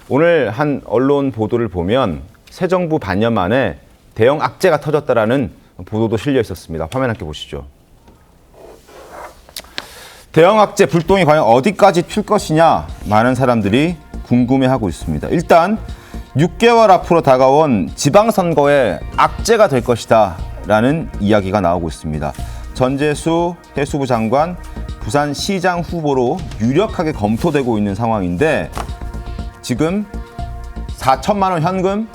오늘 한 언론 보도를 보면 새 정부 반년 만에 대형 악재가 터졌다라는 보도도 실려 있었습니다. 화면 함께 보시죠. 대형 악재 불똥이 과연 어디까지 튈 것이냐 많은 사람들이 궁금해하고 있습니다. 일단 6개월 앞으로 다가온 지방선거에 악재가 될 것이다 라는 이야기가 나오고 있습니다. 전재수 해수부 장관 부산시장 후보로 유력하게 검토되고 있는 상황인데 지금 4천만 원 현금,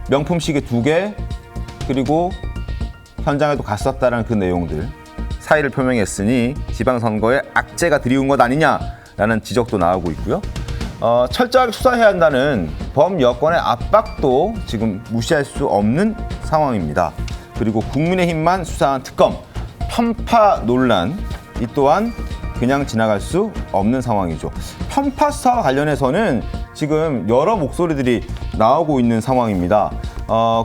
명품 시계 2개, 그리고 현장에도 갔었다는 그 내용들 사의를 표명했으니 지방선거에 악재가 드리운 것 아니냐라는 지적도 나오고 있고요. 철저하게 수사해야 한다는 범여권의 압박도 지금 무시할 수 없는 상황입니다. 그리고 국민의힘만 수사한 특검, 편파 논란, 이 또한 그냥 지나갈 수 없는 상황이죠. 편파 수사와 관련해서는 지금 여러 목소리들이 나오고 있는 상황입니다.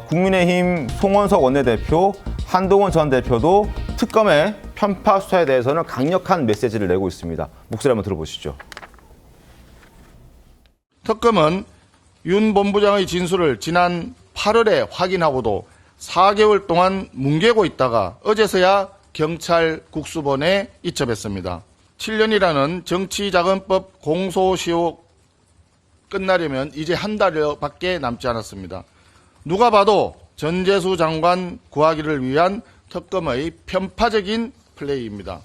국민의힘 송원석 원내대표, 한동훈 전 대표도 특검의 편파 수사에 대해서는 강력한 메시지를 내고 있습니다. 목소리 한번 들어보시죠. 특검은 윤 본부장의 진술을 지난 8월에 확인하고도 4개월 동안 뭉개고 있다가 어제서야 경찰 국수본에 이첩했습니다. 7년이라는 정치자금법 공소시효 끝나려면 이제 한 달여밖에 남지 않았습니다. 누가 봐도 전재수 장관 구하기를 위한 특검의 편파적인 플레이입니다.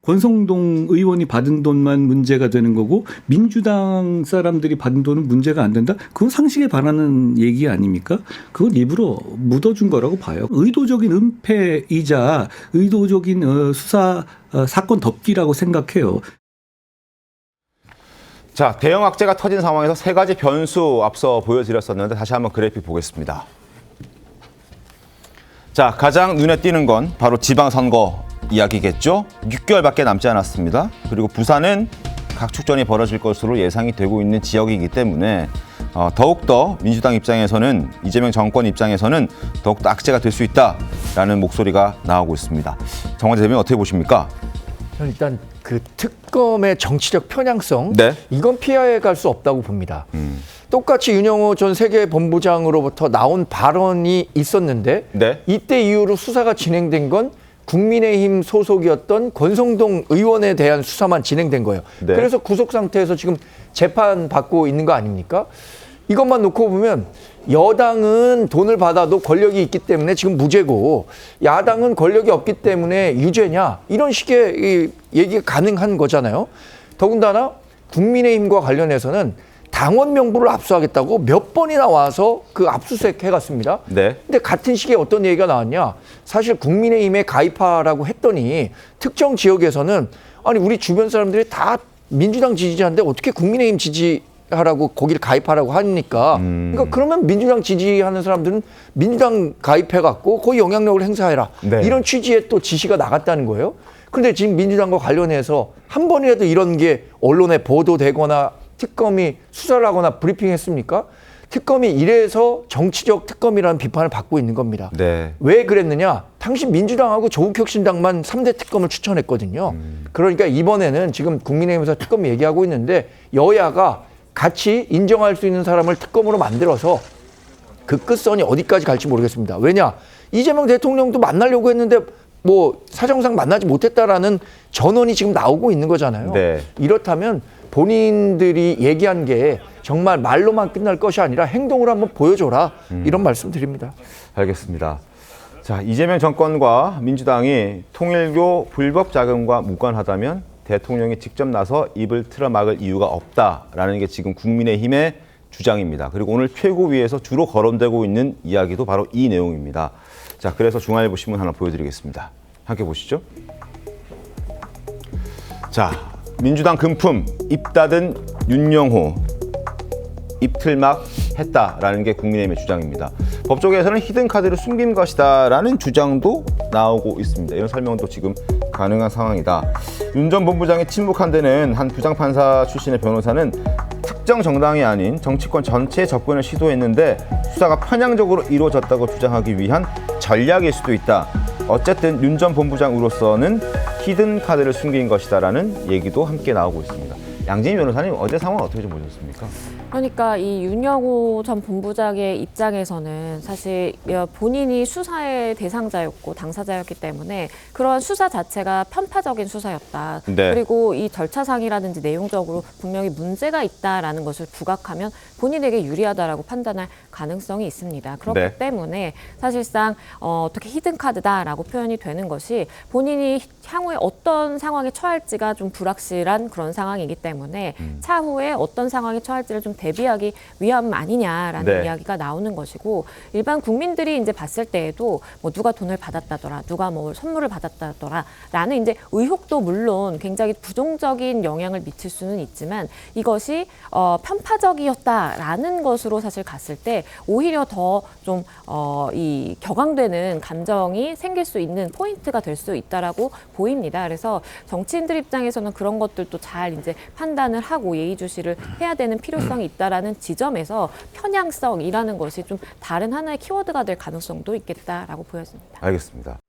권성동 의원이 받은 돈만 문제가 되는 거고 민주당 사람들이 받은 돈은 문제가 안 된다? 그건 상식에 반하는 얘기 아닙니까? 그건 일부러 묻어준 거라고 봐요. 의도적인 은폐이자 의도적인 수사 사건 덮기라고 생각해요. 자, 대형 악재가 터진 상황에서 세 가지 변수 앞서 보여드렸었는데 다시 한번 그래픽 보겠습니다. 자, 가장 눈에 띄는 건 바로 지방선거 이야기겠죠. 6개월밖에 남지 않았습니다. 그리고 부산은 각축전이 벌어질 것으로 예상이 되고 있는 지역이기 때문에 더욱더 민주당 입장에서는 이재명 정권 입장에서는 더욱더 악재가 될 수 있다라는 목소리가 나오고 있습니다. 정관재 대변인 어떻게 보십니까? 저는 일단 그 특검의 정치적 편향성 네. 이건 피해 갈 수 없다고 봅니다. 똑같이 윤영호 전 세계본부장으로부터 나온 발언이 있었는데 네. 이때 이후로 수사가 진행된 건 국민의힘 소속이었던 권성동 의원에 대한 수사만 진행된 거예요. 네. 그래서 구속 상태에서 지금 재판받고 있는 거 아닙니까? 이것만 놓고 보면 여당은 돈을 받아도 권력이 있기 때문에 지금 무죄고 야당은 권력이 없기 때문에 유죄냐 이런 식의 얘기가 가능한 거잖아요. 더군다나 국민의힘과 관련해서는 당원 명부를 압수하겠다고 몇 번이나 와서 그 압수수색 해갔습니다. 네. 근데 같은 시기에 어떤 얘기가 나왔냐. 사실 국민의힘에 가입하라고 했더니 특정 지역에서는 아니 우리 주변 사람들이 다 민주당 지지자인데 어떻게 국민의힘 지지하라고 거기를 가입하라고 하니까 그러니까 그러면 민주당 지지하는 사람들은 민주당 가입해갖고 거기 영향력을 행사해라. 네. 이런 취지의 또 지시가 나갔다는 거예요. 그런데 지금 민주당과 관련해서 한 번이라도 이런 게 언론에 보도되거나 특검이 수사를 하거나 브리핑했습니까? 특검이 이래서 정치적 특검이라는 비판을 받고 있는 겁니다. 네. 왜 그랬느냐? 당시 민주당하고 조국혁신당만 3대 특검을 추천했거든요. 그러니까 이번에는 지금 국민의힘에서 특검 얘기하고 있는데 여야가 같이 인정할 수 있는 사람을 특검으로 만들어서 그 끝선이 어디까지 갈지 모르겠습니다. 왜냐? 이재명 대통령도 만나려고 했는데 뭐 사정상 만나지 못했다라는 전원이 지금 나오고 있는 거잖아요. 네. 이렇다면 본인들이 얘기한 게 정말 말로만 끝날 것이 아니라 행동으로 한번 보여줘라 이런 말씀 드립니다. 알겠습니다. 자, 이재명 정권과 민주당이 통일교 불법 자금과 무관하다면 대통령이 직접 나서 입을 틀어막을 이유가 없다라는 게 지금 국민의힘의 주장입니다. 그리고 오늘 최고위에서 주로 거론되고 있는 이야기도 바로 이 내용입니다. 자, 그래서 중앙일보 신문 하나 보여드리겠습니다. 함께 보시죠. 자, 민주당 금품 입 닫은 윤영호 입틀막 했다라는 게 국민의힘의 주장입니다. 법조계에서는 히든카드를 숨긴 것이다라는 주장도 나오고 있습니다. 이런 설명도 지금 가능한 상황이다. 윤 전 본부장이 침묵한 데는 한 부장판사 출신의 변호사는 특정 정당이 아닌 정치권 전체에 접근을 시도했는데 수사가 편향적으로 이루어졌다고 주장하기 위한 전략일 수도 있다. 어쨌든 윤 전 본부장으로서는 히든카드를 숨긴 것이다라는 얘기도 함께 나오고 있습니다. 양진희 변호사님, 어제 상황 어떻게 좀 보셨습니까? 그러니까 이 윤영호 전 본부장의 입장에서는 사실 본인이 수사의 대상자였고 당사자였기 때문에 그러한 수사 자체가 편파적인 수사였다. 네. 그리고 이 절차상이라든지 내용적으로 분명히 문제가 있다라는 것을 부각하면 본인에게 유리하다라고 판단할 가능성이 있습니다. 그렇기 네. 때문에 사실상 어떻게 히든카드다라고 표현이 되는 것이 본인이 향후에 어떤 상황에 처할지가 좀 불확실한 그런 상황이기 때문에 차후에 어떤 상황에 처할지를 좀 대비하기 위함 아니냐라는 네. 이야기가 나오는 것이고 일반 국민들이 이제 봤을 때에도 뭐 누가 돈을 받았다더라, 누가 뭐 선물을 받았다더라라는 이제 의혹도 물론 굉장히 부정적인 영향을 미칠 수는 있지만 이것이 편파적이었다라는 것으로 사실 갔을 때 오히려 더 좀 이 격앙되는 감정이 생길 수 있는 포인트가 될 수 있다라고 보입니다. 그래서 정치인들 입장에서는 그런 것들도 잘 이제 판단을 하고 예의주시를 해야 되는 필요성이 있다라는 지점에서 편향성이라는 것이 좀 다른 하나의 키워드가 될 가능성도 있겠다라고 보여집니다. 알겠습니다.